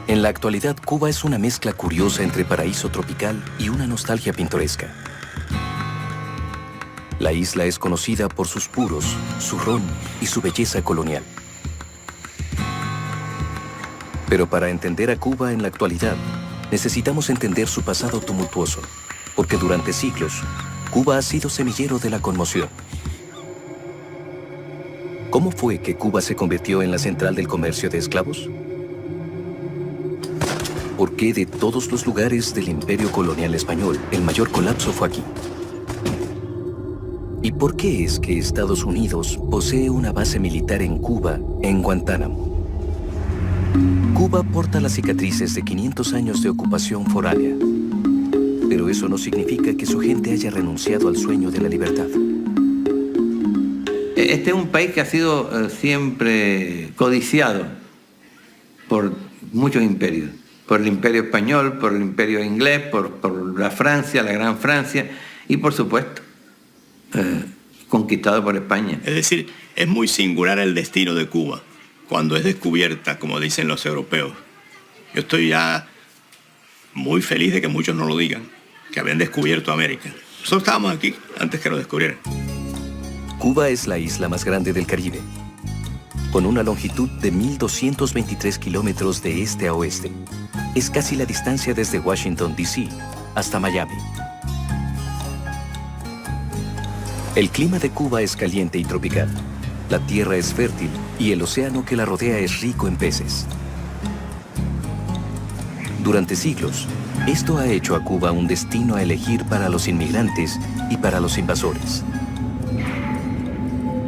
En la actualidad, Cuba es una mezcla curiosa entre paraíso tropical y una nostalgia pintoresca. La isla es conocida por sus puros, su ron y su belleza colonial. Pero para entender a Cuba en la actualidad, necesitamos entender su pasado tumultuoso, porque durante siglos, Cuba ha sido semillero de la conmoción. ¿Cómo fue que Cuba se convirtió en la central del comercio de esclavos? ¿Por qué de todos los lugares del imperio colonial español, el mayor colapso fue aquí? ¿Y por qué es que Estados Unidos posee una base militar en Cuba, en Guantánamo? Cuba porta las cicatrices de 500 años de ocupación foránea, pero eso no significa que su gente haya renunciado al sueño de la libertad. Este es un país que ha sido siempre codiciado por muchos imperios, por el imperio español, por el imperio inglés, por la Francia, la Gran Francia y por supuesto conquistado por España. Es decir, es muy singular el destino de Cuba cuando es descubierta, como dicen los europeos. Yo estoy ya muy feliz de que muchos no lo digan, que habían descubierto América. Nosotros estábamos aquí antes que lo descubrieran. Cuba es la isla más grande del Caribe, con una longitud de 1.223 kilómetros de este a oeste. Es casi la distancia desde Washington, D.C. hasta Miami. El clima de Cuba es caliente y tropical. La tierra es fértil y el océano que la rodea es rico en peces. Durante siglos, esto ha hecho a Cuba un destino a elegir para los inmigrantes y para los invasores.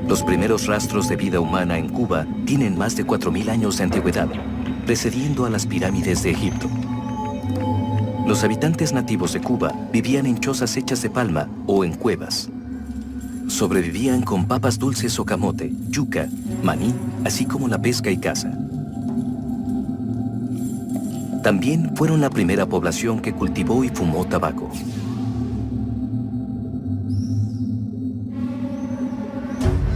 Los primeros rastros de vida humana en Cuba tienen más de 4.000 años de antigüedad, precediendo a las pirámides de Egipto. Los habitantes nativos de Cuba vivían en chozas hechas de palma o en cuevas. Sobrevivían con papas dulces o camote, yuca, maní, así como la pesca y caza. También fueron la primera población que cultivó y fumó tabaco.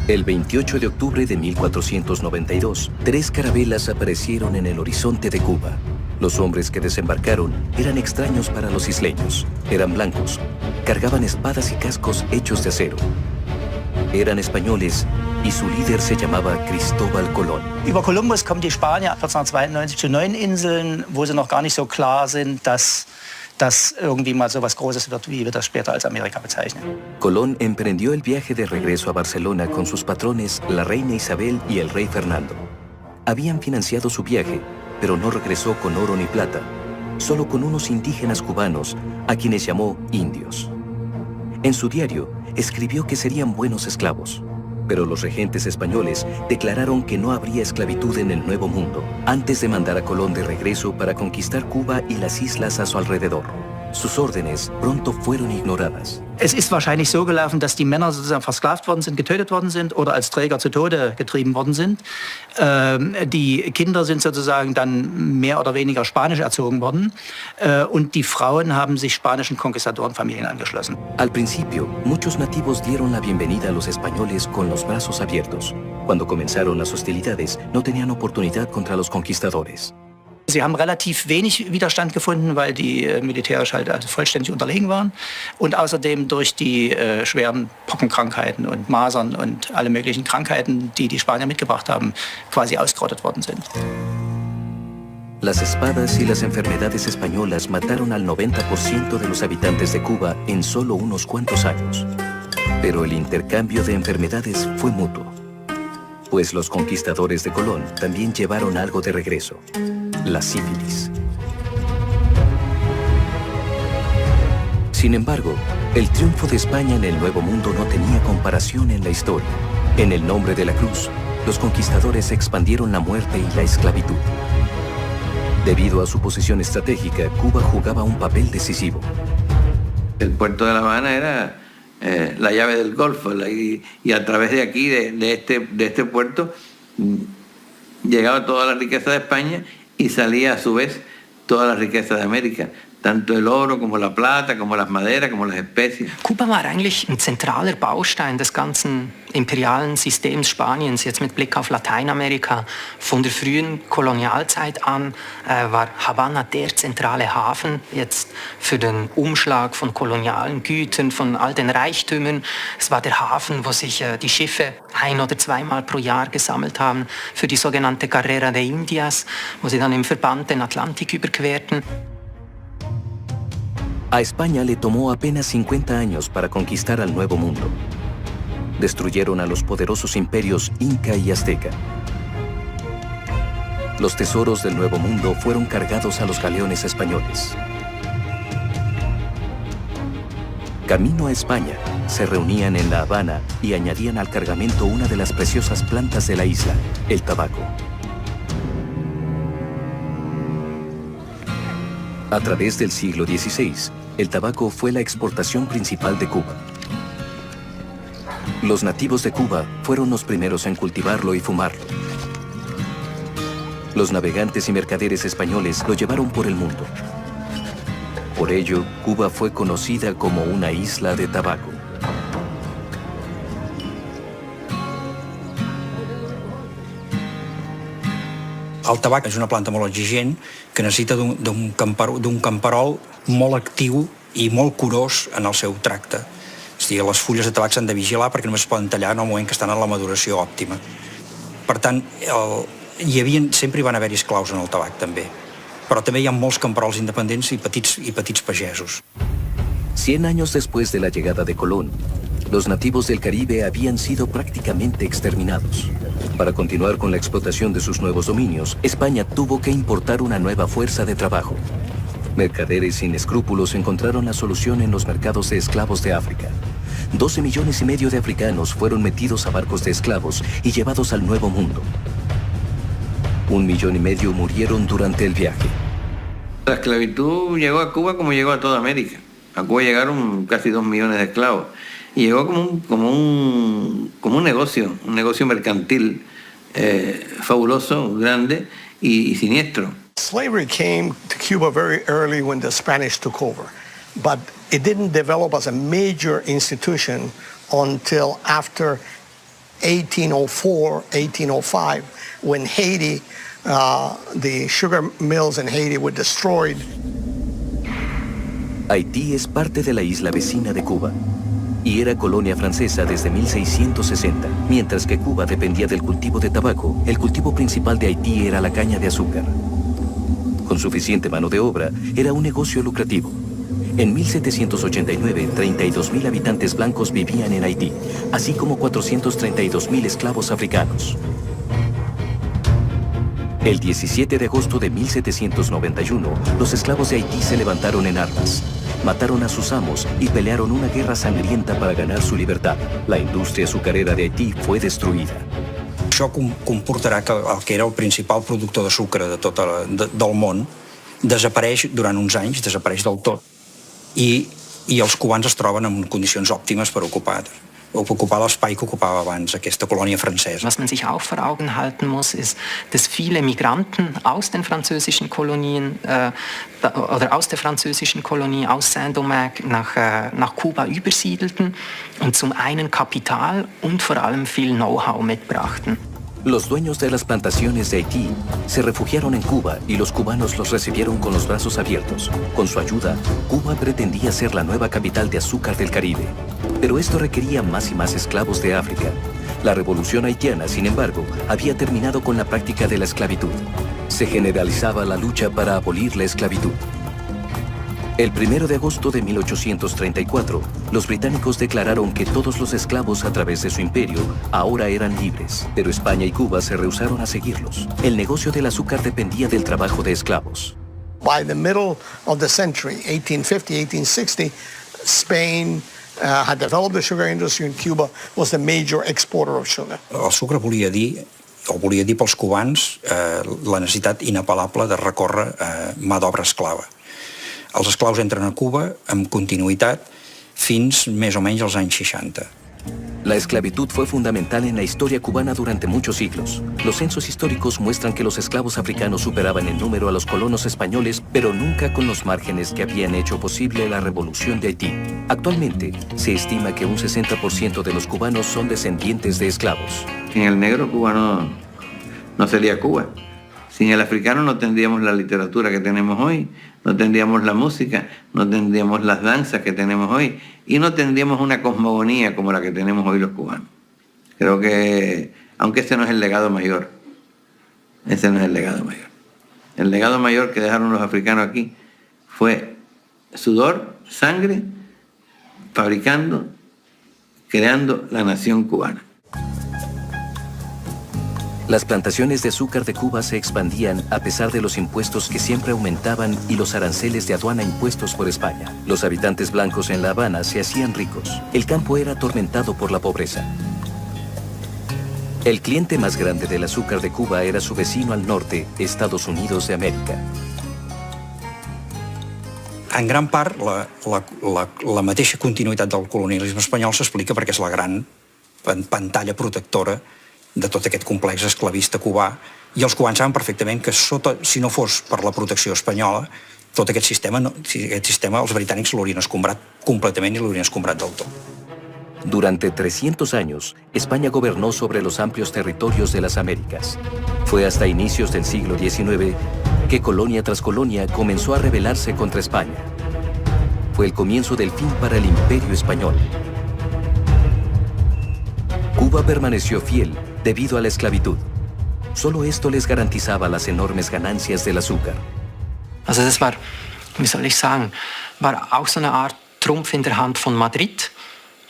El 28 de octubre de 1492, 3 carabelas aparecieron en el horizonte de Cuba. Los hombres que desembarcaron eran extraños para los isleños. Eran blancos, cargaban espadas y cascos hechos de acero. Eran españoles y su líder se llamaba Cristóbal Colón. Über Kolumbus kommen die Spanier 1492 zu neuen Inseln, wo sie noch gar nicht so klar sind, dass das irgendwie mal so was Großes wird, wie wir das später als Amerika bezeichnen. Colón emprendió el viaje de regreso a Barcelona con sus patrones, la reina Isabel y el rey Fernando. Habían financiado su viaje, pero no regresó con oro ni plata, solo con unos indígenas cubanos, a quienes llamó indios. En su diario, escribió que serían buenos esclavos, pero los regentes españoles declararon que no habría esclavitud en el Nuevo Mundo antes de mandar a Colón de regreso para conquistar Cuba y las islas a su alrededor. Sus órdenes pronto fueron ignoradas. Es ist wahrscheinlich so gelaufen, dass die Männer sozusagen versklavt worden sind, getötet worden sind oder als Träger zu Tode getrieben worden sind. Die Kinder sind sozusagen dann mehr oder weniger spanisch erzogen worden. Und die Frauen haben sich spanischen Konquistadorenfamilien angeschlossen. Al principio, muchos nativos dieron la bienvenida a los españoles con los brazos abiertos. Cuando comenzaron las hostilidades, no tenían oportunidad contra los conquistadores. Sie haben relativ wenig Widerstand gefunden, weil die militärisch halt also vollständig unterlegen waren. Und außerdem durch die schweren Pockenkrankheiten und Masern und alle möglichen Krankheiten, die die Spanier mitgebracht haben, quasi ausgerottet worden sind. Las espadas y las enfermedades españolas mataron al 90% de los habitantes de Cuba en solo unos cuantos años. Pero el intercambio de enfermedades fue mutuo, pues los conquistadores de Colón también llevaron algo de regreso: la sífilis. Sin embargo, el triunfo de España en el Nuevo Mundo no tenía comparación en la historia. En el nombre de la cruz, los conquistadores expandieron la muerte y la esclavitud. Debido a su posición estratégica, Cuba jugaba un papel decisivo. El puerto de La Habana era la llave del Golfo y a través de aquí, de este puerto, llegaba toda la riqueza de España y salía a su vez toda la riqueza de América. tanto el oro como la plata, como las maderas, como las especias. Kuba war eigentlich ein zentraler Baustein des ganzen imperialen Systems Spaniens, jetzt mit Blick auf Lateinamerika. Von der frühen Kolonialzeit an war Havanna der zentrale Hafen jetzt für den Umschlag von kolonialen Gütern, von all den Reichtümern. Es war der Hafen, wo sich die Schiffe 1- oder 2-mal pro Jahr gesammelt haben für die sogenannte Carrera de Indias, wo sie dann im Verband den Atlantik überquerten. A España le tomó apenas 50 años para conquistar al Nuevo Mundo. Destruyeron a los poderosos imperios Inca y Azteca. Los tesoros del Nuevo Mundo fueron cargados a los galeones españoles. Camino a España, se reunían en La Habana y añadían al cargamento una de las preciosas plantas de la isla, el tabaco. A través del siglo XVI, el tabaco fue la exportación principal de Cuba. Los nativos de Cuba fueron los primeros en cultivarlo y fumarlo. Los navegantes y mercaderes españoles lo llevaron por el mundo. Por ello, Cuba fue conocida como una isla de tabaco. El tabac és una planta molt exigent que necessita d'un camperol molt actiu i molt curós en el seu tracte. És a dir, les fulles de tabac s'han de vigilar perquè només es poden tallar en el moment que estan en la maduració òptima. Per tant, sempre hi van haver esclaus en el tabac, també. Però també hi ha molts camperols independents i petits pagesos. 100 años después de la llegada de Colón, los nativos del Caribe habían sido prácticamente exterminados. Para continuar con la explotación de sus nuevos dominios, España tuvo que importar una nueva fuerza de trabajo. Mercaderes sin escrúpulos encontraron la solución en los mercados de esclavos de África. 12,5 millones de africanos fueron metidos a barcos de esclavos y llevados al Nuevo Mundo. 1,5 millones murieron durante el viaje. La esclavitud llegó a Cuba como llegó a toda América. A Cuba llegaron casi 2 millones de esclavos. Y llegó como un negocio mercantil fabuloso, grande y siniestro. Slavery came to Cuba very early when the Spanish took over, but it didn't develop as a major institution until after 1804, 1805, when Haiti, the sugar mills in Haiti were destroyed. Haití es parte de la isla vecina de Cuba y era colonia francesa desde 1660. Mientras que Cuba dependía del cultivo de tabaco, el cultivo principal de Haití era la caña de azúcar. Con suficiente mano de obra, era un negocio lucrativo. En 1789, 32,000 habitantes blancos vivían en Haití, así como 432,000 esclavos africanos. El 17 de agosto de 1791, los esclavos de Haití se levantaron en armas. Mataron a sus amos y pelearon una guerra sangrienta para ganar su libertad. La industria azucarera de Haití fue destruïda. Això comportarà que el que era el principal productor de sucre del món desapareix durant uns anys, desapareix del tot. I els cubans es troben en condicions òptimes per ocupar l'espai que ocupava abans aquesta colònia francesa. Was man sich auch vor Augen halten muss, ist, dass viele Migranten aus den französischen Kolonien oder aus der französischen Kolonie aus Saint-Domingue nach Kuba übersiedelten und zum einen Kapital und vor allem viel Know-how mitbrachten. Los dueños de las plantaciones de Haití se refugiaron en Cuba y los cubanos los recibieron con los brazos abiertos. Con su ayuda, Cuba pretendía ser la nueva capital de azúcar del Caribe. Pero esto requería más y más esclavos de África. La revolución haitiana, sin embargo, había terminado con la práctica de la esclavitud. Se generalizaba la lucha para abolir la esclavitud. El 1 de agosto de 1834, los británicos declararon que todos los esclavos a través de su imperio ahora eran libres, pero España y Cuba se rehusaron a seguirlos. El negocio del azúcar dependía del trabajo de esclavos. By the middle of the century, 1850, 1860, Spain had developed the sugar industry, and Cuba was the major exporter of sugar. El sucre volia dir pels cubans la necessitat inapel·lable de recórrer mà d'obra esclava. Els esclaus entren a Cuba amb continuïtat fins més o menys als anys 60. La esclavitud fue fundamental en la historia cubana durante muchos siglos. Los censos históricos muestran que los esclavos africanos superaban en número a los colonos españoles, pero nunca con los márgenes que habían hecho posible la revolución de Haití. Actualmente, se estima que un 60% de los cubanos son descendientes de esclavos. Sin el negro cubano no sería Cuba. Sin el africano no tendríamos la literatura que tenemos hoy, no tendríamos la música, no tendríamos las danzas que tenemos hoy y no tendríamos una cosmogonía como la que tenemos hoy los cubanos. Creo que, aunque ese no es el legado mayor, ese no es el legado mayor. El legado mayor que dejaron los africanos aquí fue sudor, sangre, fabricando, creando la nación cubana. Las plantaciones de azúcar de Cuba se expandían a pesar de los impuestos que siempre aumentaban y los aranceles de aduana impuestos por España. Los habitantes blancos en La Habana se hacían ricos. El campo era atormentado por la pobreza. El cliente más grande del azúcar de Cuba era su vecino al norte, Estados Unidos de América. En gran part, la mateixa continuïtat del colonialisme espanyol s'explica perquè és la gran pantalla protectora de tot aquest complex esclavista cubà, i els cubans saben perfectament que si no fos per la protecció espanyola, tot aquest sistema els britànics l'haurien escombrat completament i l'haurien escombrat del tot. Durante 300 años, España gobernó sobre los amplios territorios de las Américas. Fue hasta inicios del siglo XIX que colonia tras colonia comenzó a rebelarse contra España. Fue el comienzo del fin para el Imperio Español. Cuba permaneció fiel debido a la esclavitud. Solo esto les garantizaba las enormes ganancias del azúcar. Also das war, wie soll ich sagen, war auch so eine Art Trumpf in der Hand von Madrid,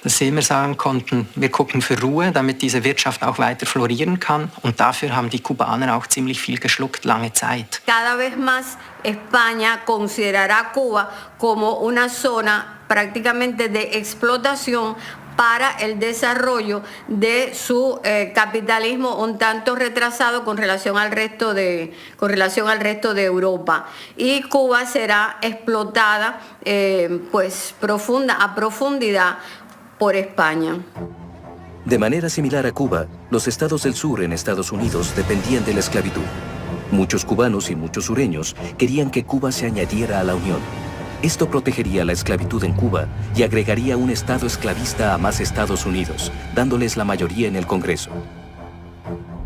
dass sie immer sagen konnten, wir gucken für Ruhe, damit diese Wirtschaft auch weiter florieren kann. Und dafür haben die Kubaner auch ziemlich viel geschluckt, lange Zeit. Cada vez más España considerará Cuba como una zona prácticamente de explotación para el desarrollo de su capitalismo un tanto retrasado con relación al resto de Europa. Y Cuba será explotada a profundidad por España. De manera similar a Cuba, los estados del sur en Estados Unidos dependían de la esclavitud. Muchos cubanos y muchos sureños querían que Cuba se añadiera a la Unión. Esto protegería la esclavitud en Cuba y agregaría un estado esclavista a más Estados Unidos, dándoles la mayoría en el Congreso.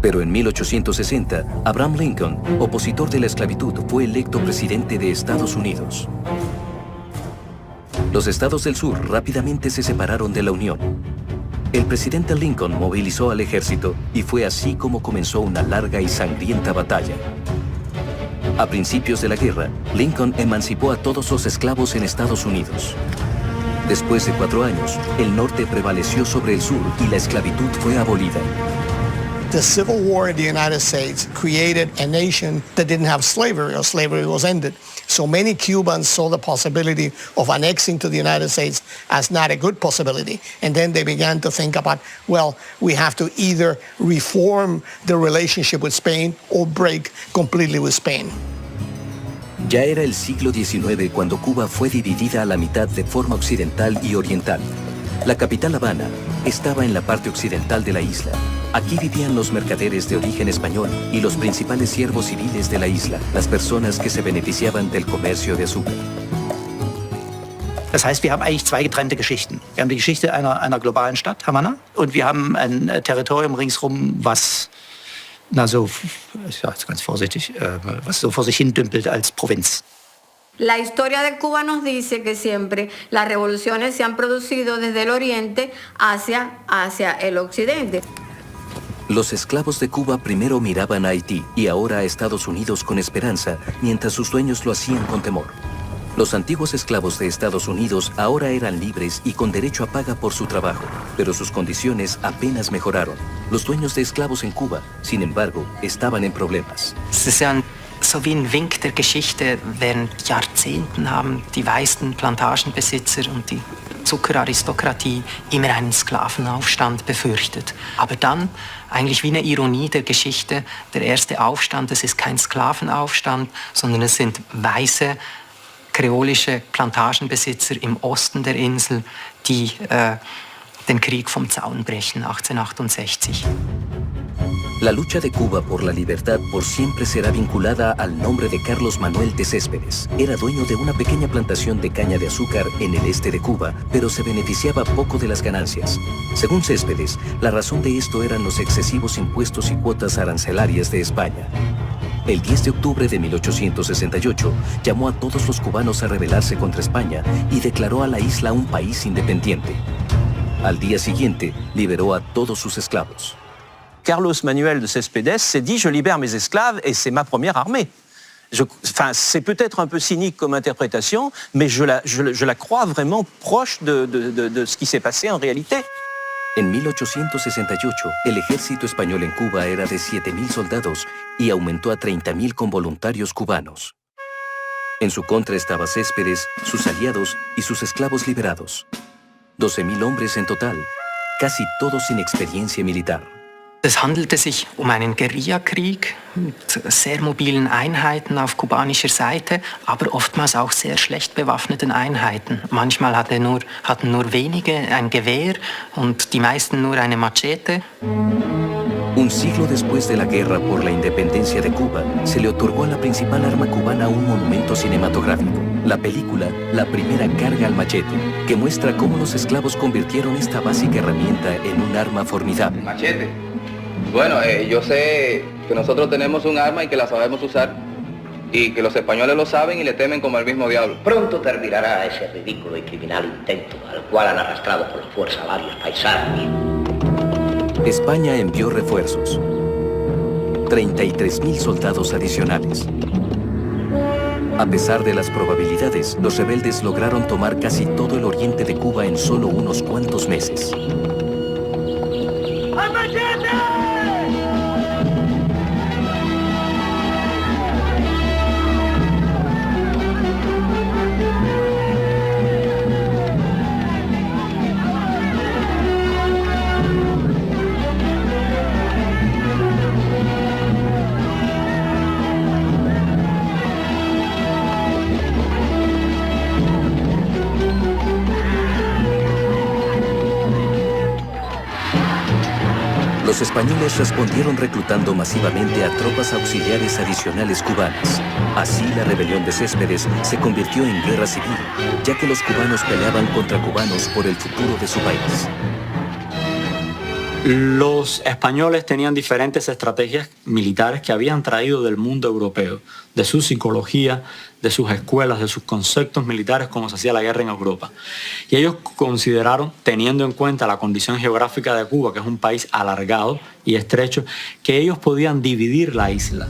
Pero en 1860, Abraham Lincoln, opositor de la esclavitud, fue electo presidente de Estados Unidos. Los estados del sur rápidamente se separaron de la Unión. El presidente Lincoln movilizó al ejército y fue así como comenzó una larga y sangrienta batalla. A principios de la guerra, Lincoln emancipó a todos los esclavos en Estados Unidos. Después de 4 años, el norte prevaleció sobre el sur y la esclavitud fue abolida. The Civil War in the United States created a nation that didn't have slavery, or slavery was ended. So many Cubans saw the possibility of annexing to the United States as not a good possibility. And then they began to think about, well, we have to either reform the relationship with Spain or break completely with Spain. Ya era el siglo XIX cuando Cuba fue dividida a la mitad de forma occidental y oriental. La capital Habana estaba en la parte occidental de la isla. Aquí vivían los mercaderes de origen español y los principales siervos civiles de la isla, las personas que se beneficiaban del comercio de azúcar. Das heißt, wir haben eigentlich 2 getrennte Geschichten. Wir haben die Geschichte einer globalen Stadt, Havanna, und wir haben ein Territorium ringsherum, was, ich sage jetzt ganz vorsichtig, was so vor sich hin dümpelt als Provinz. La historia de Cuba nos dice que siempre las revoluciones se han producido desde el oriente hacia el occidente. Los esclavos de Cuba primero miraban a Haití y ahora a Estados Unidos con esperanza, mientras sus dueños lo hacían con temor. Los antiguos esclavos de Estados Unidos ahora eran libres y con derecho a paga por su trabajo, pero sus condiciones apenas mejoraron. Los dueños de esclavos en Cuba, sin embargo, estaban en problemas. So wie ein Wink der Geschichte, während Jahrzehnten haben die weißen Plantagenbesitzer und die Zuckeraristokratie immer einen Sklavenaufstand befürchtet. Aber dann, eigentlich wie eine Ironie der Geschichte, der erste Aufstand, das ist kein Sklavenaufstand, sondern es sind weiße, kreolische Plantagenbesitzer im Osten der Insel, die den Krieg vom Zaun brechen 1868. La lucha de Cuba por la libertad por siempre será vinculada al nombre de Carlos Manuel de Céspedes. Era dueño de una pequeña plantación de caña de azúcar en el este de Cuba, pero se beneficiaba poco de las ganancias. Según Céspedes, la razón de esto eran los excesivos impuestos y cuotas arancelarias de España. El 10 de octubre de 1868 llamó a todos los cubanos a rebelarse contra España y declaró a la isla un país independiente. Al día siguiente, liberó a todos sus esclavos. Carlos Manuel de Céspedes s'est dit « je libère mes esclaves et c'est ma première armée ». C'est peut-être un peu cynique comme interprétation, mais je la crois vraiment proche de ce qui s'est passé en réalité. En 1868, el ejército español en Cuba era de 7,000 soldados y aumentó a 30,000 con voluntarios cubanos. En su contra estaba Céspedes, sus aliados y sus esclavos liberados. 12,000 hombres en total, casi todos sin experiencia militar. Es handelte sich um einen Guerillakrieg mit sehr mobilen Einheiten auf kubanischer Seite, aber oftmals auch sehr schlecht bewaffneten Einheiten. Manchmal hatten nur wenige ein Gewehr und die meisten nur eine Machete. Un siglo después de la guerra por la independencia de Cuba, se le otorgó a la principal arma cubana un monumento cinematográfico, la película La primera carga al machete, que muestra cómo los esclavos convirtieron esta básica herramienta en un arma formidable. Machete. Bueno, yo sé que nosotros tenemos un arma y que la sabemos usar, y que los españoles lo saben y le temen como el mismo diablo. Pronto terminará ese ridículo y criminal intento al cual han arrastrado por la fuerza varios paisanos. España envió refuerzos. 33,000 soldados adicionales. A pesar de las probabilidades, los rebeldes lograron tomar casi todo el oriente de Cuba en solo unos cuantos meses. Los españoles respondieron reclutando masivamente a tropas auxiliares adicionales cubanas. Así, la rebelión de Céspedes se convirtió en guerra civil, ya que los cubanos peleaban contra cubanos por el futuro de su país. Los españoles tenían diferentes estrategias militares que habían traído del mundo europeo, de su psicología, de sus escuelas, de sus conceptos militares, como se hacía la guerra en Europa. Y ellos consideraron, teniendo en cuenta la condición geográfica de Cuba, que es un país alargado y estrecho, que ellos podían dividir la isla.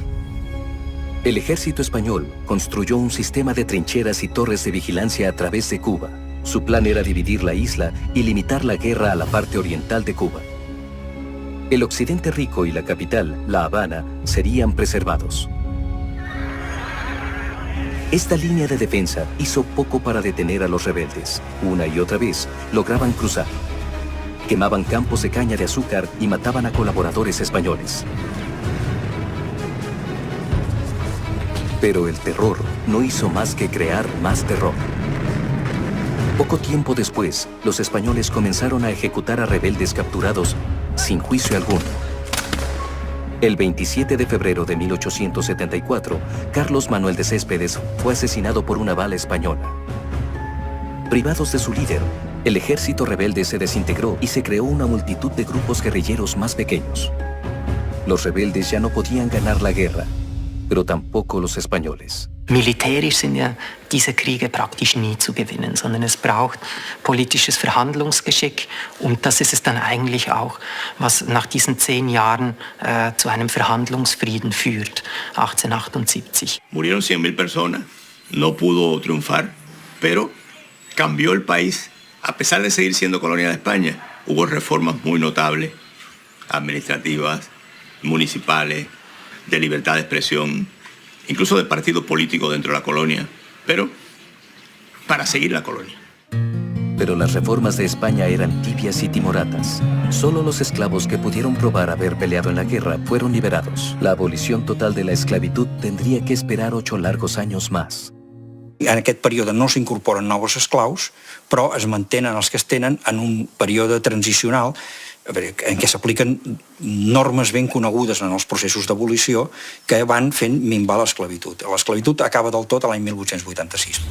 El ejército español construyó un sistema de trincheras y torres de vigilancia a través de Cuba. Su plan era dividir la isla y limitar la guerra a la parte oriental de Cuba. El occidente rico y la capital, La Habana, serían preservados. Esta línea de defensa hizo poco para detener a los rebeldes. Una y otra vez lograban cruzar. Quemaban campos de caña de azúcar y mataban a colaboradores españoles. Pero el terror no hizo más que crear más terror. Poco tiempo después, los españoles comenzaron a ejecutar a rebeldes capturados sin juicio alguno. El 27 de febrero de 1874, Carlos Manuel de Céspedes fue asesinado por una bala española. Privados de su líder, el ejército rebelde se desintegró y se creó una multitud de grupos guerrilleros más pequeños. Los rebeldes ya no podían ganar la guerra, pero tampoco los españoles. Militärisch sind ja diese Kriege praktisch nie zu gewinnen, sondern es braucht politisches Verhandlungsgeschick und das ist es dann eigentlich auch, was nach diesen 10 Jahren zu einem Verhandlungsfrieden führt, 1878. Murieron 100,000 personas, no pudo triunfar, pero cambió el país. A pesar de seguir siendo colonia de España, hubo reformas muy notables, administrativas, municipales, de libertad de expresión, incluso de partido político dentro de la colonia, pero para seguir la colonia. Pero las reformas de España eran tibias y timoratas. Solo los esclavos que pudieron probar haber peleado en la guerra fueron liberados. La abolición total de la esclavitud tendría que esperar 8 largos años más. En aquest període no s'incorporen nous esclaus, però es mantenen els que es tenen en un període transicional en què s'apliquen normes ben conegudes en els processos d'abolició que van fent minvar l'esclavitud. L'esclavitud acaba del tot a l'any 1886.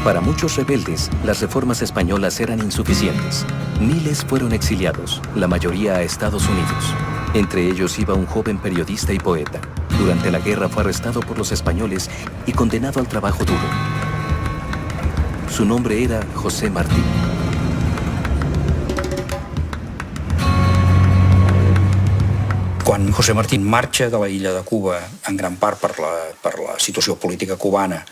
Para muchos rebeldes, las reformas españolas eran insuficientes. Miles fueron exiliados, la mayoría a Estados Unidos. Entre ellos iba un joven periodista y poeta. Durante la guerra fue arrestado por los españoles y condenado al trabajo duro. Su nombre era José Martí. Quan José Martí marxa de la illa de Cuba, en gran part per la situació política cubana,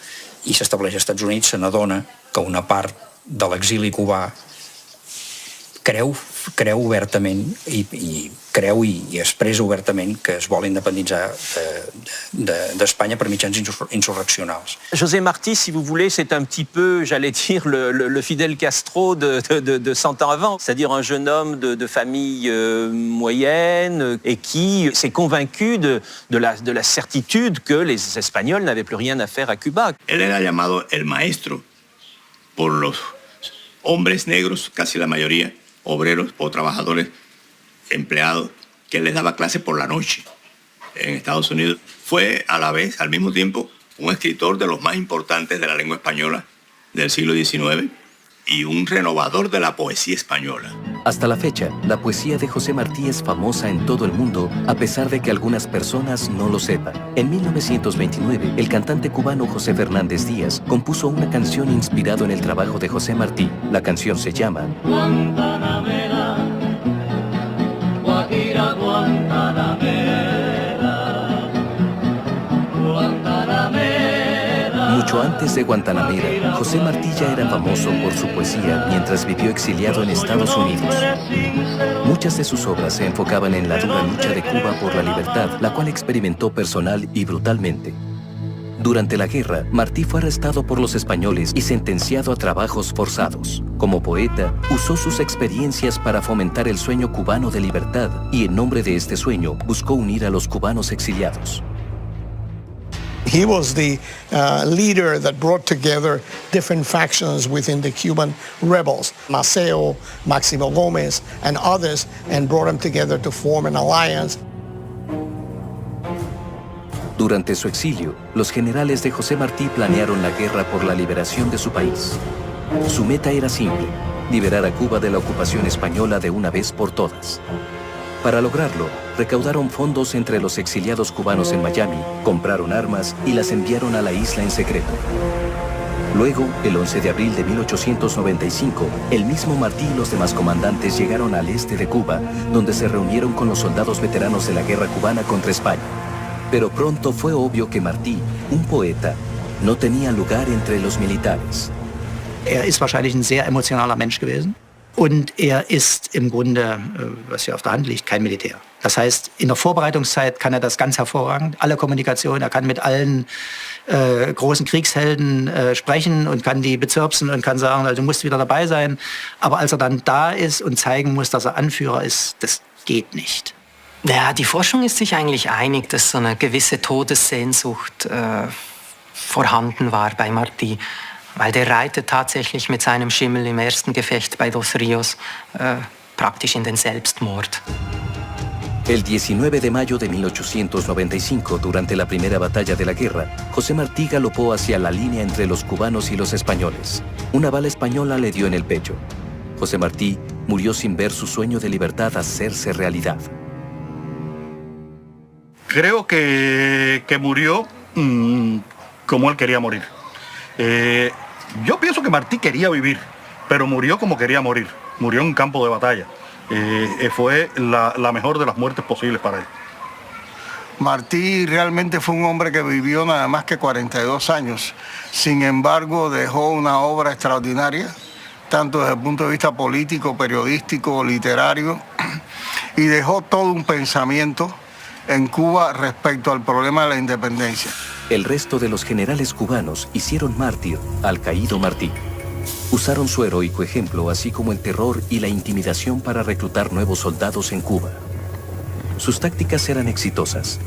i s'estableix als Estats Units, se n'adona que una part de l'exili cubà creu obertament i creu i expressa obertament que es vol independitzar d'Espanya per mitjans insurreccionals. José Martí, si vous voulez, c'est un petit peu, j'allais dire, le Fidel Castro de 100 ans avant. C'est-à-dire un jeune homme de famille moyenne et qui s'est convaincu de la certitude que les Espagnols n'avaient plus rien à faire à Cuba. Él era llamado el maestro por los hombres negros, casi la mayoría, obreros o trabajadores, empleados, que él les daba clases por la noche en Estados Unidos. Fue a la vez, al mismo tiempo, un escritor de los más importantes de la lengua española del siglo XIX y un renovador de la poesía española. Hasta la fecha, la poesía de José Martí es famosa en todo el mundo, a pesar de que algunas personas no lo sepan. En 1929, el cantante cubano José Fernández Díaz compuso una canción inspirado en el trabajo de José Martí. La canción se llama Guantanamera, Guajira Guantanamera, Guantanamera. Mucho antes de Guantanamera, José Martí ya era famoso por su poesía mientras vivió exiliado en Estados Unidos. Muchas de sus obras se enfocaban en la dura lucha de Cuba por la libertad, la cual experimentó personal y brutalmente. Durante la guerra, Martí fue arrestado por los españoles y sentenciado a trabajos forzados. Como poeta, usó sus experiencias para fomentar el sueño cubano de libertad y en nombre de este sueño buscó unir a los cubanos exiliados. He was the leader that brought together different factions within the Cuban rebels, Maceo, Máximo Gómez, and others, and brought them together to form an alliance. Durante su exilio, los generales de José Martí planearon la guerra por la liberación de su país. Su meta era simple: liberar a Cuba de la ocupación española de una vez por todas. Para lograrlo, recaudaron fondos entre los exiliados cubanos en Miami, compraron armas y las enviaron a la isla en secreto. Luego, el 11 de abril de 1895, el mismo Martí y los demás comandantes llegaron al este de Cuba, donde se reunieron con los soldados veteranos de la guerra cubana contra España. Pero pronto fue obvio que Martí, un poeta, no tenía lugar entre los militares. Ist wahrscheinlich ein sehr emotionaler Mensch gewesen. Und ist im Grunde, was ja auf der Hand liegt, kein Militär. Das heißt, in der Vorbereitungszeit kann das ganz hervorragend. Alle Kommunikation, kann mit allen großen Kriegshelden sprechen und kann die bezirpsen und kann sagen, also, du musst wieder dabei sein. Aber als dann da ist und zeigen muss, dass Anführer ist, das geht nicht. Ja, die Forschung ist sich eigentlich einig, dass so eine gewisse Todessehnsucht vorhanden war bei Martí. Weil der reitet tatsächlich mit seinem Schimmel im ersten Gefecht bei Dos Rios praktisch in den Selbstmord. El 19 de mayo de 1895, durante la primera batalla de la guerra, José Martí galopó hacia la línea entre los cubanos y los españoles. Una bala española le dio en el pecho. José Martí murió sin ver su sueño de libertad hacerse realidad. Creo que murió como él quería morir. Yo pienso que Martí quería vivir, pero murió como quería morir. Murió en un campo de batalla. Fue la mejor de las muertes posibles para él. Martí realmente fue un hombre que vivió nada más que 42 años. Sin embargo, dejó una obra extraordinaria, tanto desde el punto de vista político, periodístico, literario, y dejó todo un pensamiento en Cuba respecto al problema de la independencia. El resto de los generales cubanos hicieron mártir al caído Martí. Usaron su heroico ejemplo, así como el terror y la intimidación para reclutar nuevos soldados en Cuba. Sus tácticas eran exitosas.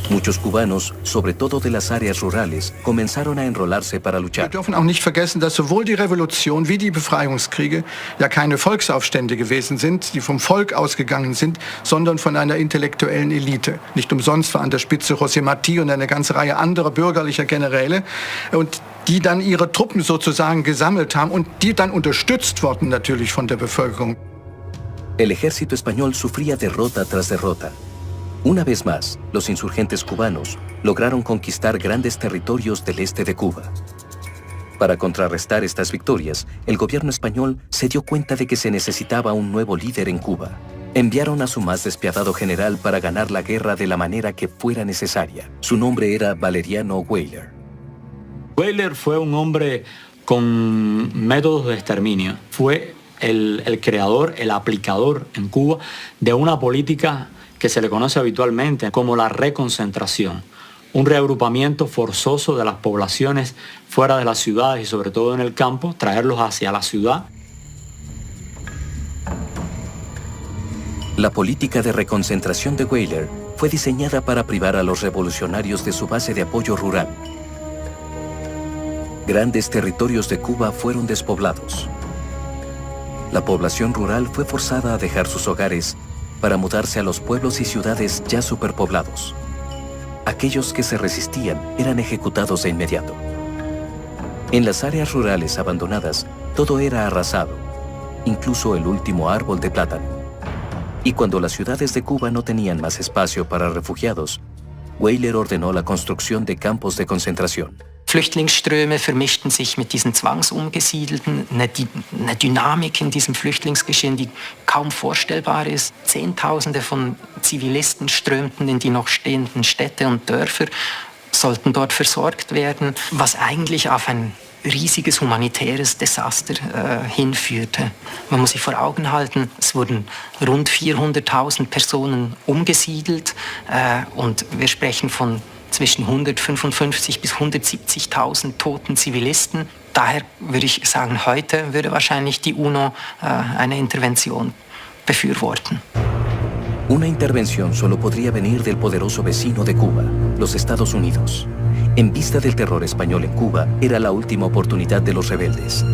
Muchos cubanos, sobre todo de las áreas rurales, comenzaron a enrolarse para Wir luchar. dürfen auch nicht vergessen, dass sowohl die Revolution wie die Befreiungskriege ja keine Volksaufstände gewesen sind, die vom Volk ausgegangen sind, sondern von einer intellektuellen Elite. Nicht umsonst war an der Spitze José Martí und eine ganze Reihe anderer bürgerlicher Generäle, und die dann ihre Truppen sozusagen gesammelt haben und die dann unterstützt wurden natürlich von der Bevölkerung. El ejército español sufría derrota tras derrota. Una vez más, los insurgentes cubanos lograron conquistar grandes territorios del este de Cuba. Para contrarrestar estas victorias, el gobierno español se dio cuenta de que se necesitaba un nuevo líder en Cuba. Enviaron a su más despiadado general para ganar la guerra de la manera que fuera necesaria. Su nombre era Valeriano Weyler. Weyler fue un hombre con métodos de exterminio. Fue el creador, el aplicador en Cuba de una política que se le conoce habitualmente como la reconcentración, un reagrupamiento forzoso de las poblaciones fuera de las ciudades y sobre todo en el campo, traerlos hacia la ciudad. La política de reconcentración de Weyler fue diseñada para privar a los revolucionarios de su base de apoyo rural. Grandes territorios de Cuba fueron despoblados. La población rural fue forzada a dejar sus hogares para mudarse a los pueblos y ciudades ya superpoblados. Aquellos que se resistían eran ejecutados de inmediato. En las áreas rurales abandonadas, todo era arrasado, incluso el último árbol de plátano. Y cuando las ciudades de Cuba no tenían más espacio para refugiados, Weyler ordenó la construcción de campos de concentración. Flüchtlingsströme vermischten sich mit diesen Zwangsumgesiedelten, eine Dynamik in diesem Flüchtlingsgeschehen, die kaum vorstellbar ist. Zehntausende von Zivilisten strömten in die noch stehenden Städte und Dörfer, sollten dort versorgt werden, was eigentlich auf ein riesiges humanitäres Desaster hinführte. Man muss sich vor Augen halten, es wurden rund 400.000 Personen umgesiedelt und wir sprechen von zwischen 155.000 bis 170.000 toten Zivilisten. Daher würde ich sagen, heute würde wahrscheinlich die UNO eine Intervention befürworten. Una intervención solo podría venir del poderoso vecino de Cuba, los Estados Unidos. En vista del terror español en Cuba, era la última oportunidad de los rebeldes.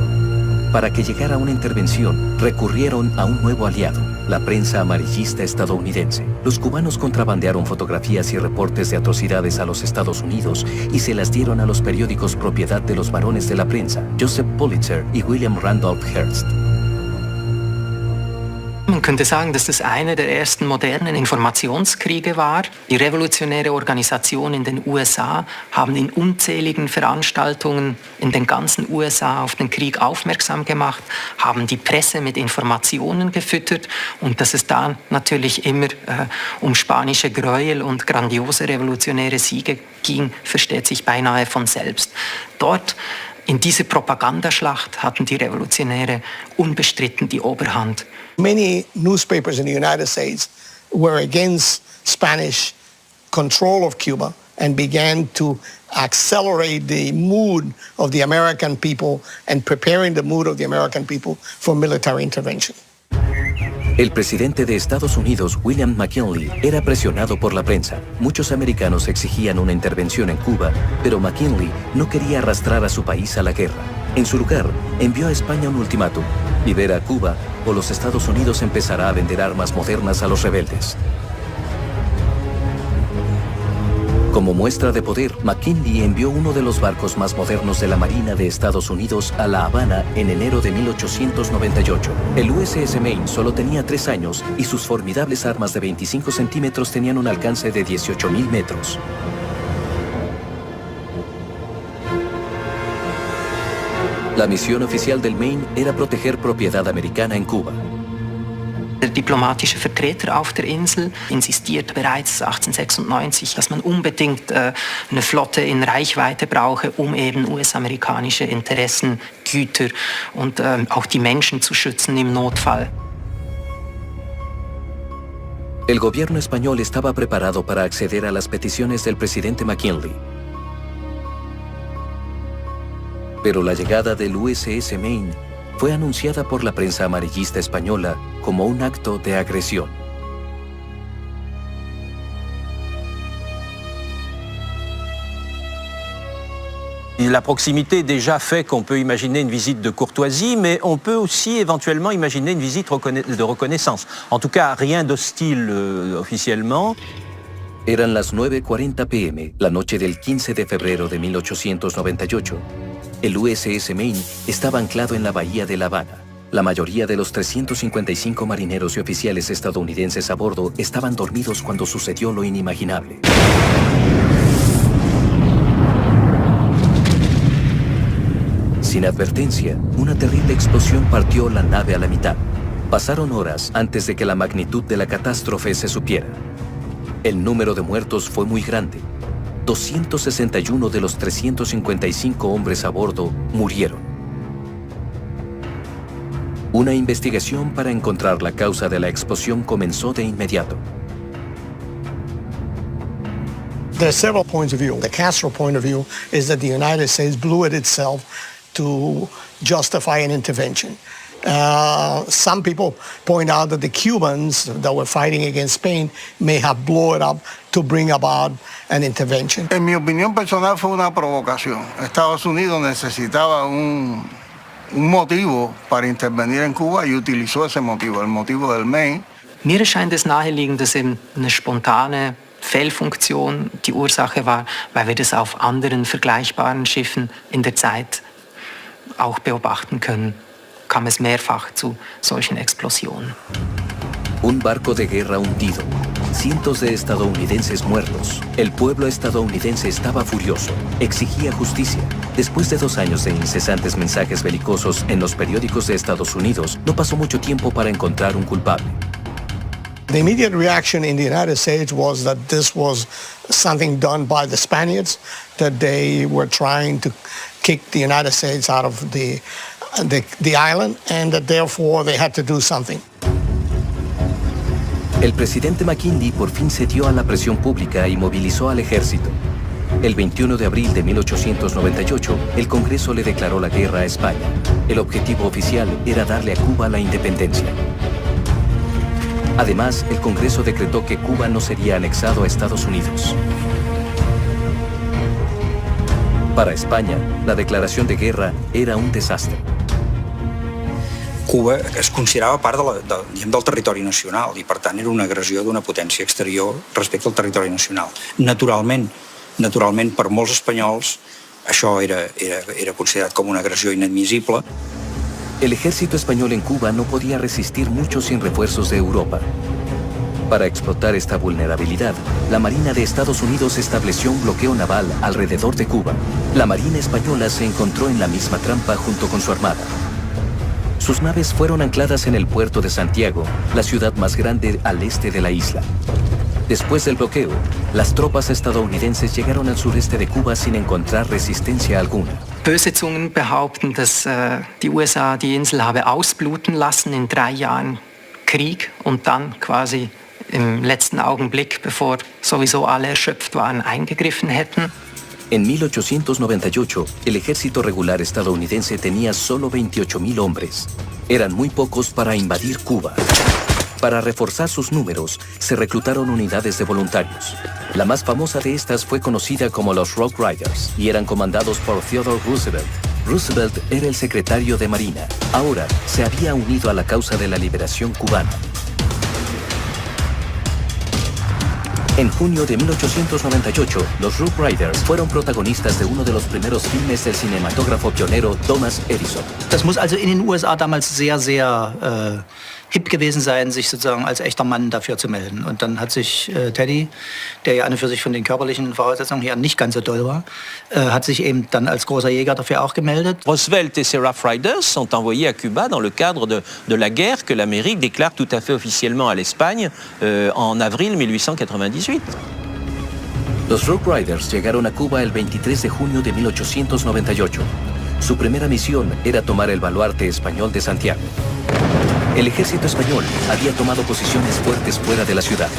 Para que llegara una intervención, recurrieron a un nuevo aliado, la prensa amarillista estadounidense. Los cubanos contrabandearon fotografías y reportes de atrocidades a los Estados Unidos y se las dieron a los periódicos propiedad de los varones de la prensa, Joseph Pulitzer y William Randolph Hearst. Man könnte sagen, dass das einer der ersten modernen Informationskriege war. Die revolutionäre Organisation in den USA haben in unzähligen Veranstaltungen in den ganzen USA auf den Krieg aufmerksam gemacht, haben die Presse mit Informationen gefüttert und dass es da natürlich immer um spanische Gräuel und grandiose revolutionäre Siege ging, versteht sich beinahe von selbst. Dort in dieser Propagandaschlacht hatten die Revolutionäre unbestritten die Oberhand. Many newspapers in the United States were against Spanish control of Cuba and began to accelerate the mood of the American people and preparing the mood of the American people for military intervention. El presidente de Estados Unidos, William McKinley, era presionado por la prensa. Muchos americanos exigían una intervención en Cuba, pero McKinley no quería arrastrar a su país a la guerra. En su lugar, envió a España un ultimátum: libera a Cuba o los Estados Unidos empezará a vender armas modernas a los rebeldes. Como muestra de poder, McKinley envió uno de los barcos más modernos de la Marina de Estados Unidos a La Habana en enero de 1898. El USS Maine solo tenía 3 años y sus formidables armas de 25 centímetros tenían un alcance de 18.000 metros. La misión oficial del Maine era proteger propiedad americana en Cuba. Der diplomatische Vertreter auf der Insel insistiert bereits 1896, dass man unbedingt eine Flotte in Reichweite brauche, um eben US-amerikanische Interessen, Güter und auch die Menschen zu schützen im Notfall. El gobierno español estaba preparado para acceder a las peticiones del presidente McKinley. Pero la llegada del USS Maine fue anunciada por la prensa amarillista española como un acto de agresión. La proximité déjà fait qu'on peut imaginer une visite de courtoisie, mais on peut aussi éventuellement imaginer une visite de reconnaissance. En tout cas, rien d'hostile officiellement. Eran las 9:40 p.m., la noche del 15 de febrero de 1898. El USS Maine estaba anclado en la bahía de La Habana. La mayoría de los 355 marineros y oficiales estadounidenses a bordo estaban dormidos cuando sucedió lo inimaginable. Sin advertencia, una terrible explosión partió la nave a la mitad. Pasaron horas antes de que la magnitud de la catástrofe se supiera. El número de muertos fue muy grande. 261 de los 355 hombres a bordo murieron. Una investigación para encontrar la causa de la explosión comenzó de inmediato. There are several points of view. The Castro point of view is that the United States blew it itself to justify an intervention. Some people point out that the Cubans that were fighting against Spain may have blown it up to bring about an intervention. En mi opinión personal fue una provocación. Estados Unidos necesitaba un motivo para intervenir en Cuba y utilizó ese motivo, el motivo del Maine. Mir erscheint es naheliegend, dass eben eine spontane Fehlfunktion die Ursache war, weil wir das auf anderen vergleichbaren Schiffen in der Zeit auch beobachten können. Kam es mehrfach zu solchen Explosionen. Un barco de guerra hundido. Cientos de estadounidenses muertos. El pueblo estadounidense estaba furioso. Exigía justicia. Después de 2 años de incesantes mensajes belicosos en los periódicos de Estados Unidos, no pasó mucho tiempo para encontrar un culpable. The immediate reaction in the United States was that this was something done by the Spaniards, that they were trying to kick the United States out of the island, and that therefore they had to do something. El presidente McKinley por fin cedió a la presión pública y movilizó al ejército. El 21 de abril de 1898, el Congreso le declaró la guerra a España. El objetivo oficial era darle a Cuba la independencia. Además, el Congreso decretó que Cuba no sería anexado a Estados Unidos. Para España, la declaración de guerra era un desastre. Cuba es considerava part del territori nacional i, per tant, era una agressió d'una potència exterior respecte al territori nacional. Naturalment, per molts espanyols, això era considerat com una agressió inadmissible. El ejército español en Cuba no podía resistir mucho sin refuerzos de Europa. Para explotar esta vulnerabilidad, la Marina de Estados Unidos estableció un bloqueo naval alrededor de Cuba. La Marina española se encontró en la misma trampa junto con su armada. Sus naves fueron ancladas en el puerto de Santiago, la ciudad más grande al este de la isla. Después del bloqueo, las tropas estadounidenses llegaron al sureste de Cuba sin encontrar resistencia alguna. Böse Zungen behaupten, dass die USA die Insel habe ausbluten lassen in 3 Jahren Krieg und dann quasi im letzten Augenblick, bevor sowieso alle erschöpft waren, eingegriffen hätten. En 1898, el ejército regular estadounidense tenía solo 28,000 hombres. Eran muy pocos para invadir Cuba. Para reforzar sus números, se reclutaron unidades de voluntarios. La más famosa de estas fue conocida como los Rough Riders y eran comandados por Theodore Roosevelt. Roosevelt era el secretario de Marina. Ahora se había unido a la causa de la liberación cubana. En junio de 1898, los Rough Riders fueron protagonistas de uno de los primeros filmes del cinematógrafo pionero Thomas Edison. Das muss also in den USA damals sehr, sehr hip gewesen sein, sich sozusagen als echter Mann dafür zu melden. Und dann hat sich Teddy, der ja an und für sich von den körperlichen Voraussetzungen her nicht ganz so doll war, hat sich eben dann als großer Jäger dafür auch gemeldet. Roosevelt et ses Rough Riders sont envoyés à Cuba dans le cadre de la guerre que l'Amérique déclare tout à fait officiellement à l'Espagne en avril 1898. Los Rough Riders llegaron a Cuba el 23 de junio de 1898. Su primera misión era tomar el baluarte español de Santiago. El ejército español había tomado posiciones fuertes fuera de la ciudad.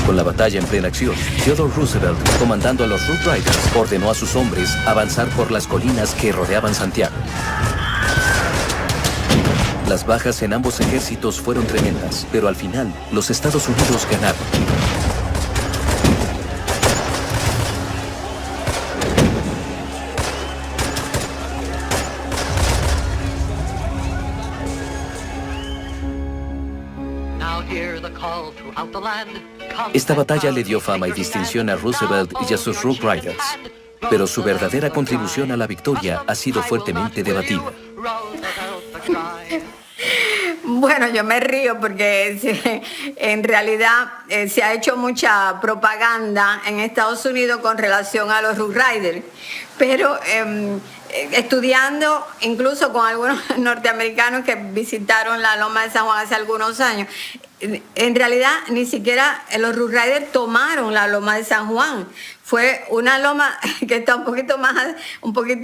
Con la batalla en plena acción, Theodore Roosevelt, comandando a los Rough Riders, ordenó a sus hombres avanzar por las colinas que rodeaban Santiago. Las bajas en ambos ejércitos fueron tremendas, pero al final los Estados Unidos ganaron. Esta batalla le dio fama y distinción a Roosevelt y a sus Rough Riders, pero su verdadera contribución a la victoria ha sido fuertemente debatida. Bueno, yo me río porque en realidad se ha hecho mucha propaganda en Estados Unidos con relación a los Rough Riders, pero estudiando incluso con algunos norteamericanos que visitaron la Loma de San Juan hace algunos años, en realidad ni siquiera los Rough Riders tomaron la Loma de San Juan. Fue una loma que está un poquito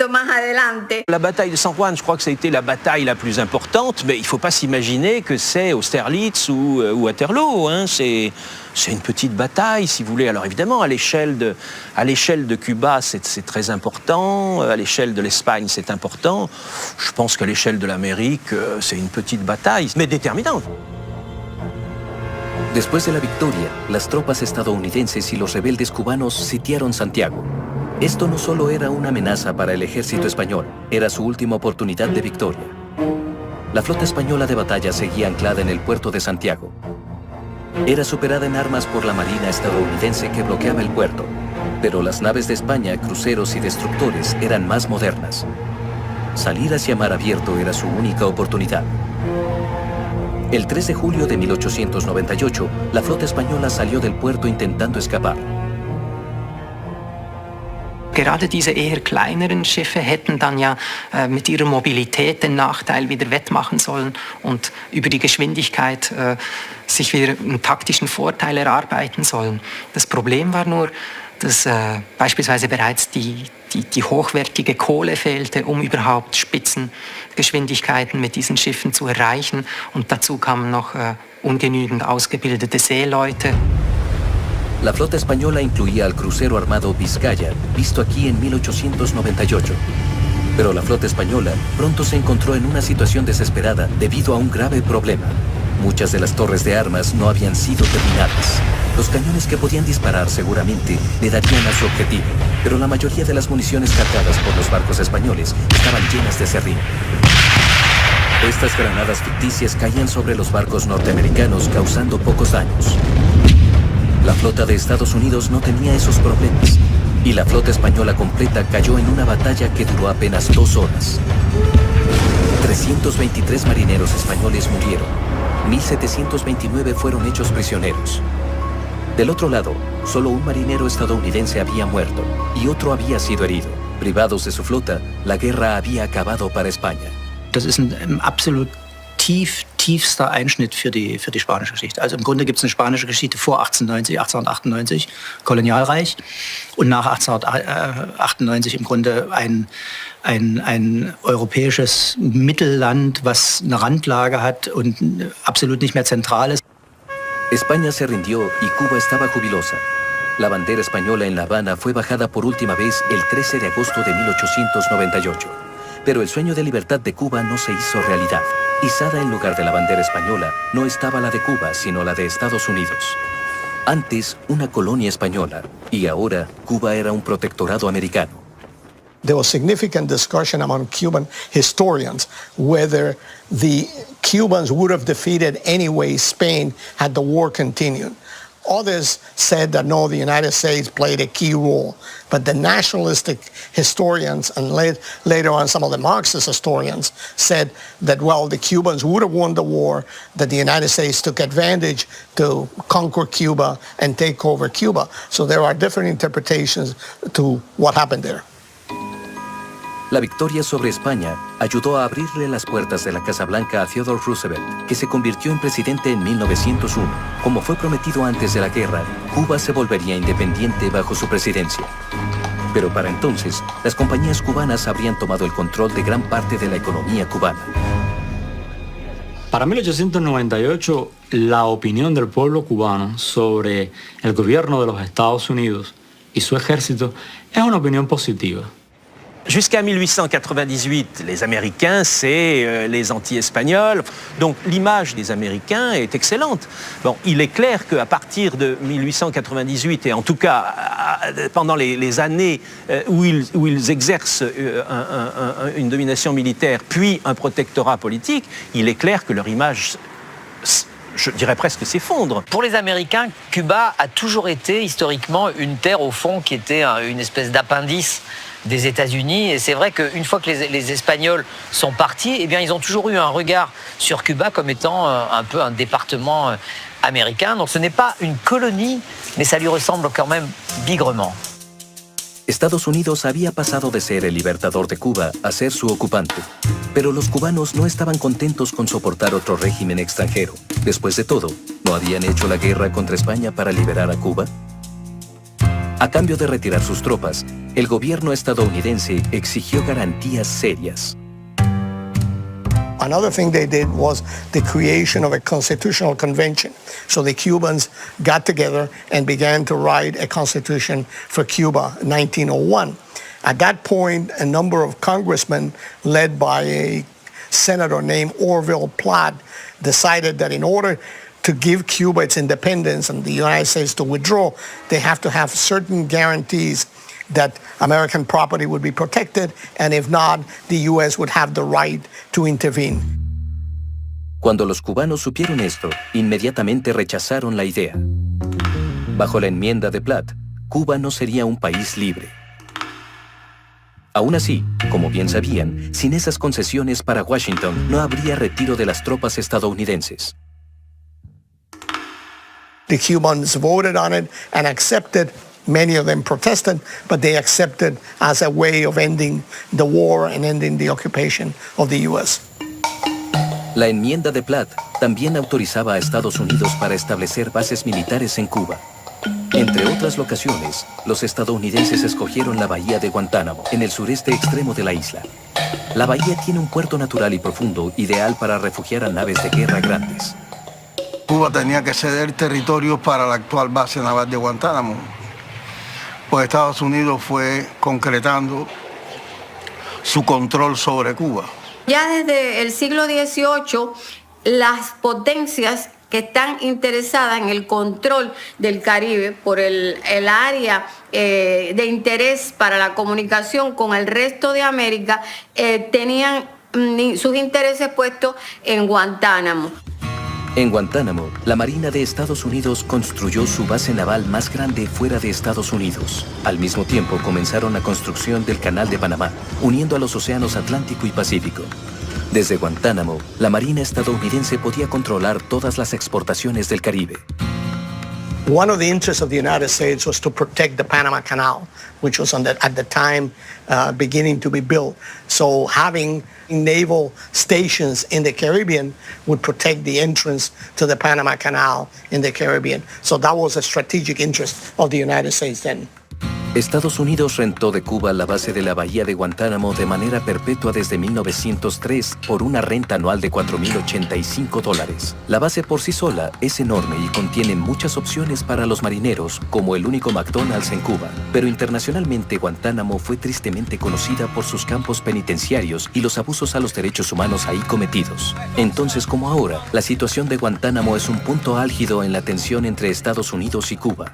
más adelante. La bataille de San Juan, je crois que ça a été la bataille la plus importante, mais il ne faut pas s'imaginer que c'est Austerlitz ou Waterloo. Hein. C'est une petite bataille, si vous voulez. Alors évidemment, à l'échelle de Cuba, c'est très important. À l'échelle de l'Espagne, c'est important. Je pense qu'à l'échelle de l'Amérique, c'est une petite bataille, mais déterminante. Después de la victoria, las tropas estadounidenses y los rebeldes cubanos sitiaron Santiago. Esto no solo era una amenaza para el ejército español, era su última oportunidad de victoria. La flota española de batalla seguía anclada en el puerto de Santiago. Era superada en armas por la marina estadounidense que bloqueaba el puerto, pero las naves de España, cruceros y destructores eran más modernas. Salir hacia mar abierto era su única oportunidad. El 3 de julio de 1898, la flota española salió del puerto intentando escapar. Gerade diese eher kleineren Schiffe hätten dann ja mit ihrer Mobilität den Nachteil wieder wettmachen sollen und über die Geschwindigkeit sich wieder einen taktischen Vorteil erarbeiten sollen. Das Problem war nur, dass beispielsweise bereits die hochwertige Kohle fehlte, um überhaupt Spitzengeschwindigkeiten mit diesen Schiffen zu erreichen. Und dazu kamen noch ungenügend ausgebildete Seeleute. La flota española incluía al crucero armado Vizcaya, visto aquí en 1898. Pero la flota española pronto se encontró en una situación desesperada debido a un grave problema. Muchas de las torres de armas no habían sido terminadas. Los cañones que podían disparar seguramente le darían a su objetivo, pero la mayoría de las municiones cargadas por los barcos españoles estaban llenas de serrín. Estas granadas ficticias caían sobre los barcos norteamericanos causando pocos daños. La flota de Estados Unidos no tenía esos problemas, y la flota española completa cayó en una batalla que duró apenas 2 horas. 323 marineros españoles murieron, 1.729 fueron hechos prisioneros. Del otro lado, solo un marinero estadounidense había muerto y otro había sido herido. Privados de su flota, la guerra había acabado para España. Das ist ein absolut tiefster Einschnitt für die spanische Geschichte. Also im Grunde gibt es eine spanische Geschichte vor 1898, Kolonialreich, und nach 1898 im Grunde ein europäisches Mittelland, was eine Randlage hat und absolut nicht mehr zentral ist. España se rindió y Cuba estaba jubilosa. La bandera española en La Habana fue bajada por última vez el 13 de agosto de 1898. Pero el sueño de libertad de Cuba no se hizo realidad. Izada en lugar de la bandera española no estaba la de Cuba, sino la de Estados Unidos. Antes, una colonia española, y ahora Cuba era un protectorado americano. There was significant discussion among Cuban historians whether the Cubans would have defeated anyway Spain had the war continued. Others said that no, the United States played a key role. But the nationalistic historians and later on some of the Marxist historians said that, well, the Cubans would have won the war, that the United States took advantage to conquer Cuba and take over Cuba. So there are different interpretations to what happened there. La victoria sobre España ayudó a abrirle las puertas de la Casa Blanca a Theodore Roosevelt, que se convirtió en presidente en 1901. Como fue prometido antes de la guerra, Cuba se volvería independiente bajo su presidencia. Pero para entonces, las compañías cubanas habrían tomado el control de gran parte de la economía cubana. Para 1898, la opinión del pueblo cubano sobre el gobierno de los Estados Unidos y su ejército es una opinión positiva. Jusqu'à 1898, les Américains, c'est les anti-espagnols. Donc l'image des Américains est excellente. Bon, il est clair qu'à partir de 1898, et en tout cas pendant les années où ils exercent une domination militaire, puis un protectorat politique, il est clair que leur image je dirais presque, s'effondre. Pour les Américains, Cuba a toujours été historiquement une terre au fond qui était une espèce d'appendice des États-Unis. Et c'est vrai qu'une fois que les Espagnols sont partis, eh bien, ils ont toujours eu un regard sur Cuba comme étant un peu un département américain. Donc ce n'est pas une colonie, mais ça lui ressemble quand même bigrement. Estados Unidos había pasado de ser el libertador de Cuba a ser su ocupante. Pero los cubanos no estaban contentos con soportar otro régimen extranjero. Después de todo, ¿no habían hecho la guerra contra España para liberar a Cuba? A cambio de retirar sus tropas, el gobierno estadounidense exigió garantías serias. Another thing they did was the creation of a constitutional convention. So the Cubans got together and began to write a constitution for Cuba in 1901. At that point, a number of congressmen, led by a senator named Orville Platt, decided that in order to give Cuba its independence and the United States to withdraw, they have to have certain guarantees that American property would be protected, and if not, the U.S. would have the right to intervene. Cuando los cubanos supieron esto, inmediatamente rechazaron la idea. Bajo la enmienda de Platt, Cuba no sería un país libre. Aún así, como bien sabían, sin esas concesiones para Washington no habría retiro de las tropas estadounidenses. The Cubans voted on it and accepted. Many of them protested, but they accepted as a way of ending the war and ending the occupation of the U.S. La enmienda de Platt también autorizaba a Estados Unidos para establecer bases militares en Cuba. Entre otras locaciones, los estadounidenses escogieron la bahía de Guantánamo, en el sureste extremo de la isla. La bahía tiene un puerto natural y profundo, ideal para refugiar a naves de guerra grandes. Cuba tenía que ceder territorios para la actual base naval de Guantánamo. Pues Estados Unidos fue concretando su control sobre Cuba. Ya desde el siglo XVIII, las potencias que están interesadas en el control del Caribe por el área de interés para la comunicación con el resto de América, tenían sus intereses puestos en Guantánamo. En Guantánamo, la Marina de Estados Unidos construyó su base naval más grande fuera de Estados Unidos. Al mismo tiempo comenzaron la construcción del Canal de Panamá, uniendo a los océanos Atlántico y Pacífico. Desde Guantánamo, la Marina estadounidense podía controlar todas las exportaciones del Caribe. One of the interests of the United States was to protect the Panama Canal, which was at the time beginning to be built. So having naval stations in the Caribbean would protect the entrance to the Panama Canal in the Caribbean. So that was a strategic interest of the United States then. Estados Unidos rentó de Cuba la base de la bahía de Guantánamo de manera perpetua desde 1903 por una renta anual de $4,085. La base por sí sola es enorme y contiene muchas opciones para los marineros, como el único McDonald's en Cuba. Pero internacionalmente Guantánamo fue tristemente conocida por sus campos penitenciarios y los abusos a los derechos humanos ahí cometidos. Entonces, como ahora, la situación de Guantánamo es un punto álgido en la tensión entre Estados Unidos y Cuba.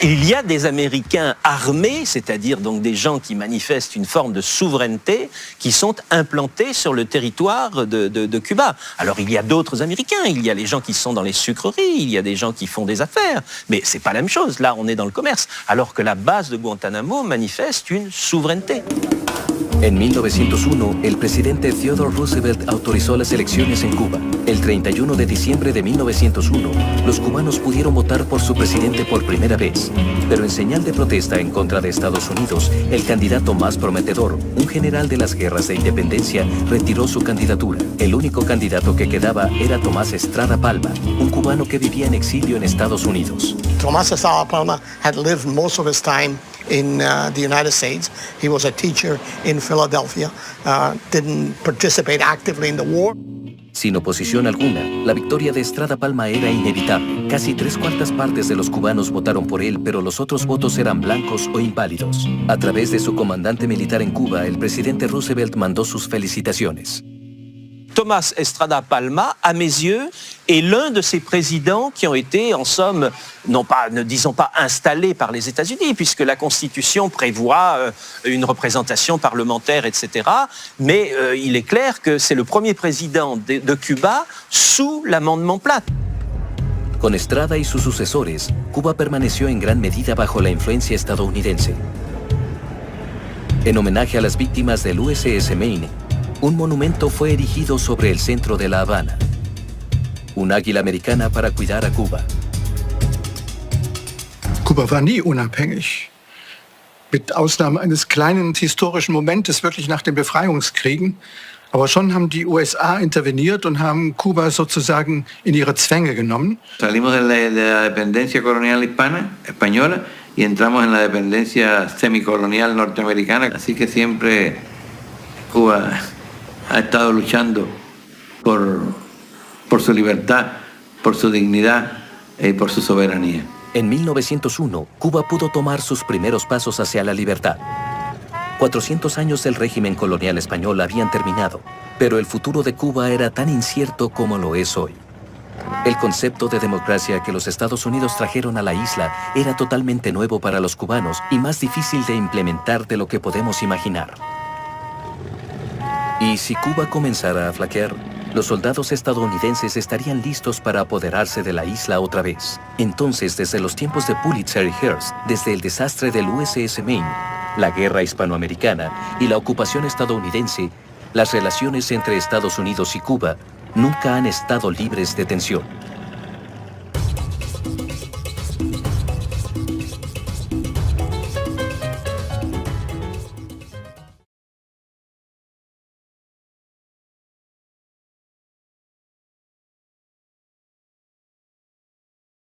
Il y a des Américains armés, c'est-à-dire donc des gens qui manifestent une forme de souveraineté, qui sont implantés sur le territoire de Cuba. Alors il y a d'autres Américains, il y a les gens qui sont dans les sucreries, il y a des gens qui font des affaires, mais c'est pas la même chose. Là, on est dans le commerce, alors que la base de Guantánamo manifeste une souveraineté. En 1901, el presidente Theodore Roosevelt autorizó las elecciones en Cuba. El 31 de diciembre de 1901, los cubanos pudieron votar por su presidente por primera vez. Pero en señal de protesta en contra de Estados Unidos, el candidato más prometedor, un general de las guerras de independencia, retiró su candidatura. El único candidato que quedaba era Tomás Estrada Palma, un cubano que vivía en exilio en Estados Unidos. Tomás Estrada Palma had lived most of his time in the United States. He was a teacher in Philadelphia, didn't participate actively in the war. Sin oposición alguna, la victoria de Estrada Palma era inevitable. Casi 3/4 partes de los cubanos votaron por él, pero los otros votos eran blancos o inválidos. A través de su comandante militar en Cuba, el presidente Roosevelt mandó sus felicitaciones. Tomás Estrada Palma, à mes yeux, est l'un de ces présidents qui ont été, en somme, ne disons pas installés par les États-Unis, puisque la Constitution prévoit une représentation parlementaire, etc. Mais il est clair que c'est le premier président de Cuba sous l'amendement Platt. Con Estrada y sus sucesores, Cuba permaneció en gran medida bajo la influencia estadounidense. En homenaje a las víctimas del USS Maine, un monumento fue erigido sobre el centro de La Habana. Un águila americana para cuidar a Cuba. Kuba war nie unabhängig. Mit Ausnahme eines kleinen historischen Momentes wirklich nach den Befreiungskriegen. Aber schon haben die USA interveniert und haben Kuba sozusagen in ihre Zwänge genommen. Salimos de la dependencia colonial española y entramos en la dependencia semicolonial norteamericana. Así que siempre Cuba ha estado luchando por su libertad, por su dignidad y por su soberanía. En 1901, Cuba pudo tomar sus primeros pasos hacia la libertad. 400 años del régimen colonial español habían terminado, pero el futuro de Cuba era tan incierto como lo es hoy. El concepto de democracia que los Estados Unidos trajeron a la isla era totalmente nuevo para los cubanos y más difícil de implementar de lo que podemos imaginar. Y si Cuba comenzara a flaquear, los soldados estadounidenses estarían listos para apoderarse de la isla otra vez. Entonces, desde los tiempos de Pulitzer y Hearst, desde el desastre del USS Maine, la guerra hispanoamericana y la ocupación estadounidense, las relaciones entre Estados Unidos y Cuba nunca han estado libres de tensión.